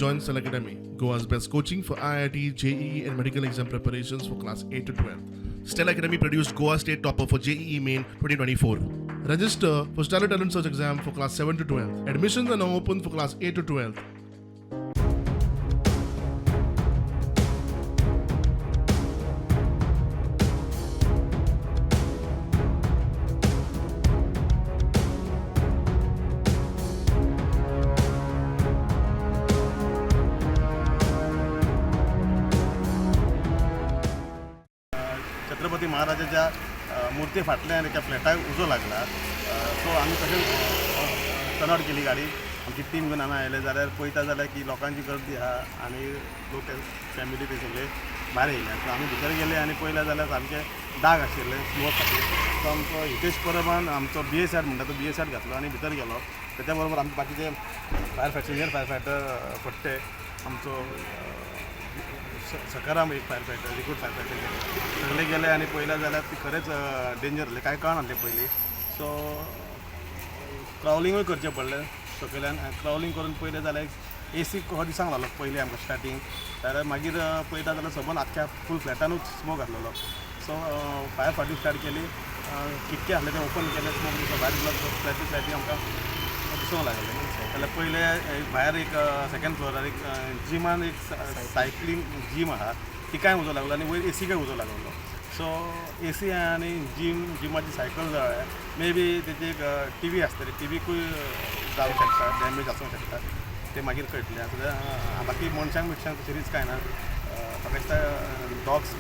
Join Cell Academy, Goa's best coaching for IIT, JEE, and medical exam preparations for class 8 to 12. Stella Academy produced Goa State Topper for JEE Main 2024. Register for Stellar Talent Search exam for class 7 to 12. Admissions are now open for class 8 to 12. Chhatrapati महाराजाच्या मूर्ती फाटल्या आणि त्या फ्लॅटाक उजो लागला. So आम्ही तशें turnout केली गाडी. आमची टीम घेऊन आम्ही आयले जाल्यार पळयता जाल्यार की लोकांची गर्दी आहा आणि लोक फॅमिली ते सगळे भायर येयले. सो आमी भितर गेले आणि पळयले जाल्यार सामके दाग आशिल्ले स्मोक खातीर. सो आमचो हितेश परमान आमचो BS शर्ट म्हणटा तो BS शर्ट घातलो आणि भितर गेलो. त्याच्या बरोबर आमचे बाकीचे सिनियर फायर फायटर पडटे आमचो सकाराम एक fire fighter recruit fire fighter सगळे गेले आणि पळयले जाल्यार ती खरेंच डेंजर आसलें. कांय कळनासलें पयलीं. सो क्रावलिंगूय करचें पडलें सकयल्यान. क्रावलिंग करून पयलें जाल्यार AC हो दिसांक लागलो पयलीं आमकां स्टार्टींग. जाल्यार मागीर पळयता जाल्यार सबंद आख्या फूल फ्लॅटानूच स्मोक आसलेलो. सो फायर फायटींग स्टार्ट केली. कितके आसले ते ओपन केले. स्मोक दिसलो भायर दिसलो फ्लॅटी आमकां दिसूंक लागलें. जाल्यार पयले भायर एक सेकंड फ्लोरार एक जिमान एक सायकलींग जीम आहा तिकाय उजो लागलो आणि वयर AC काय उजो लागलो. सो AC आणि जिमाची सायकल जळ्ळ्या. मे बी तेची एक TV आसतली TVकूय जावंक शकता डॅमेज आसूंक शकता. ते मागीर कळटलें. आतां बाकी मनशांक सिरीज कांय ना. म्हाका दिसता डॉग्स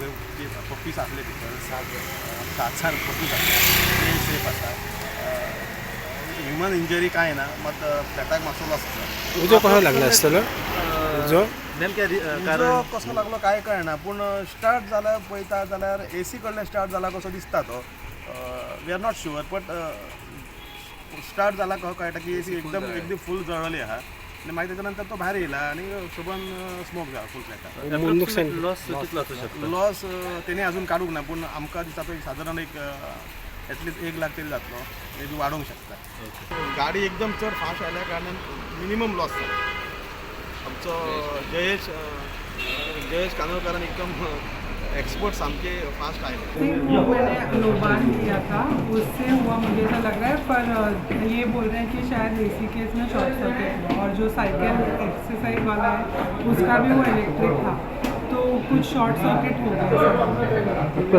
पप्पीस आसले भितर 7 पप्पीस आसले ते सेफ आसा. ह्युमन इंजरी काय ना. मात फ्लॅटाक मातसो लॉस आसा. उजो कसो लागला आसतलो उजो उजो कसो लागलो काय कळना. पूण स्टार्ट जाल्यार पळयता जाल्यार AC कडल्यान स्टार्ट जाला कसो दिसता तो. We are not sure but start जाला कहो कळटा की AC एकदम फूल जळ्ळली आहा आणि मागीर तेच्या नंतर तो भायर येयला आणि सबन स्मोक जाला फूल फ्लॅटाक. नुकसान लॉस तेणे अजून काडूंक ना. पूण आमकां दिसता तो सादारण एक एटलीस्ट 1 लाख तरी जातलो. मे बी वाडूंक शकता. गाडी एकदम चड फास्ट आयल्या कारणान मिनिमम लॉस जाला. आमचो जयेश कानोलकरान एकदम एक्सपर्ट सामके फास्ट आयले. मैंने लोबान किया था उससे हुआ मुझे ऐसा लग रहा है. पर ये बोल रहे हैं कि शायद AC केस में शॉर्ट सर्किट हुआ और जो साइकिल एक्सरसाइज वाला है उसका भी वो इलेक्ट्रिक था तो कुछ शॉर्ट सर्किट हो गया. तो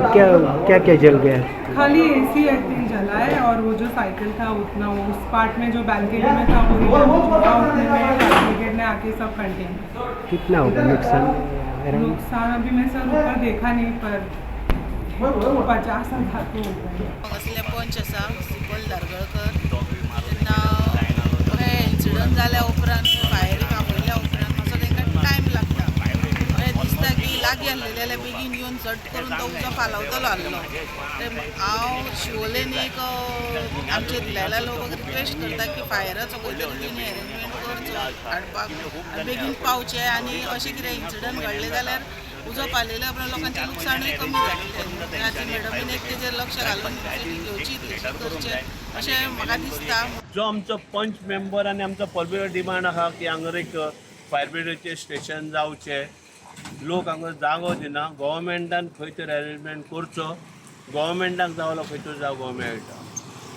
क्या जल गया? खाली AC आई थिंक जला है और वो जो साइकिल था उतना वो उस पार्ट में जो बैल्कनी में था वो उतने में ब्रिगेड ने आके सब कंटेन. कितना होगा नुकसान? अभी मैं सर ऊपर देखा नहीं पर 50,000 तो होगा. असले पंच आसा सुपल दारगळकर तेन्ना हे इन्सिडंट जाल्या उपरांत फायर आपयल्या उपरांत मातसो तांकां टायम लागता. अशें दिसता की लागीं आसलेले जाल्यार बेगीन येवन झट करून तो उजो फालावतलो आसलो. हांव शिवोलेन एक आमचे दिलायला लोक रिक्वेस्ट करता की फायराचो खंय तरी तेणी अरेंजमेंट करचो हाडपाक बेगीन पावचे आनी अशें कितें इन्सिडंट घडले जाल्यार उजो पालयल्या उपरांत लोकांचें लुकसाणूय कमी जातलें. आतां मॅडमीन एक तेजेर लक्ष घालून घेवची करचें अशें म्हाका दिसता. जो आमचो पंच मेंबर आनी आमचो पर्टिक्युलर डिमांड आहा की हांगर एक फायर ब्रिगेडचें स्टेशन जावचें. लोक हांगा जागो दिना. गव्हर्मेंटान खंय तरी अरेंजमेंट करचो. गव्हर्मेंटाक जावलो खंय तरी जागो मेळटा.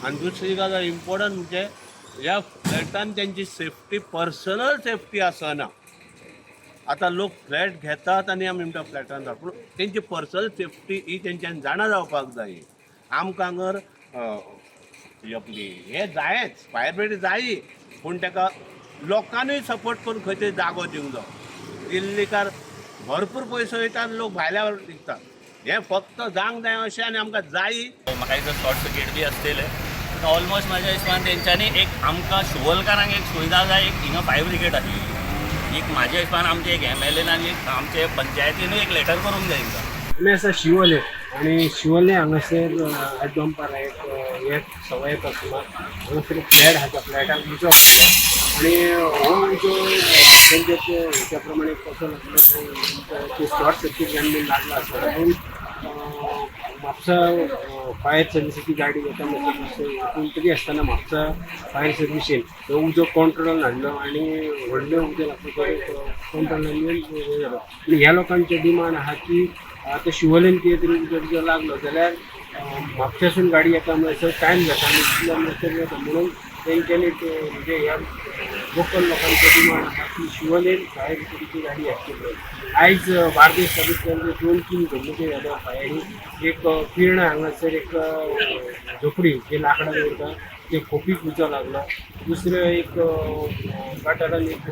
आनी दुसरी गजाल इम्पॉर्टंट म्हणजे ह्या फ्लॅटान तेंची सेफ्टी पर्सनल सेफ्टी आसना. आतां लोक फ्लॅट घेतात आनी आमी म्हणटा फ्लॅटान जाता पूण तेंची पर्सनल सेफ्टी ही तेंच्यान जाणा जावपाक जाय. आमकां हांगर आपली हे जायच फायर ब्रिगेड जायी पूण ताका लोकांनीय सपोर्ट करून खंय तरी जागो दिवंक जाय. दिल्लीकार भरपूर पयसो वयतात लोक भायल्या विकतात. हे फक्त जावंक जाय अशें आनी आमकां जायी. म्हाका दिसता शॉर्ट सर्किट बी आसतले. ऑलमोस्ट म्हाज्या हिशोबान तेंच्यांनी एक आमकां शिवोलकारांक एक सुविधा जाय. एक हिंगा फायर ब्रिगेड आसली एक म्हाज्या हिशोबान आमचे एक MLA आनी एक आमचे पंचायतीनूय एक लेटर करूंक जाय हिंगा. आमी आसा शिवोले आणि शिवोले हांगासर दंपार एक सवय कस्टमर हांगासर फ्लॅट आहा. त्या फ्लॅटाक उजो आणि हो उजो तेंचे ह्याच्या प्रमाणे कसो लागलो की शॉर्ट सर्किट जेन्ना लागला आसता. म्हापसा फायर सर्विसेची गाडी येता कोणतरी असताना म्हापसा फायर सर्विसेन तो उजो कंट्रोलान हाडलो आणि व्हडले उदक लागता कंट्रोलान हे जालो. आनी ह्या लोकांचे डिमांड आहा की आता शिवोलेन कितें तरी उदक जर लागलो जाल्यार म्हापशासून गाडी येता म्हणसर टायम जाता आनी तितल्या म्हणसर येता म्हणून तेंच्यांनी म्हणजे ह्या लोकल लोकांचे डिमांड आहा की शिवोलेन फायर ब्रिगेडीची गाडी हाडची. आयज बार्देस तालुक्यात 2-3 घडणुके जाल्या फायरी. एक पिर्णा हांगासर एक झोपडी जे लाकडां दवरता ते खोपीक उजो लागलो. दुसरें एक गटारान एक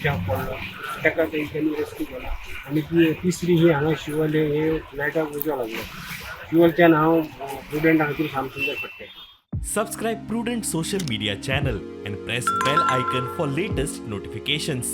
शॉप पडलो ताका तेंच्यांनी रेस्क्यू केला. आनी तिसरी ही हांगा शिवोले हे फ्लॅटाक उजो लागलो. शिवोलच्यान हांव प्रुडंट हांगासर सामसुंदर पडटे. Subscribe Prudent social media channel and press bell icon for latest notifications.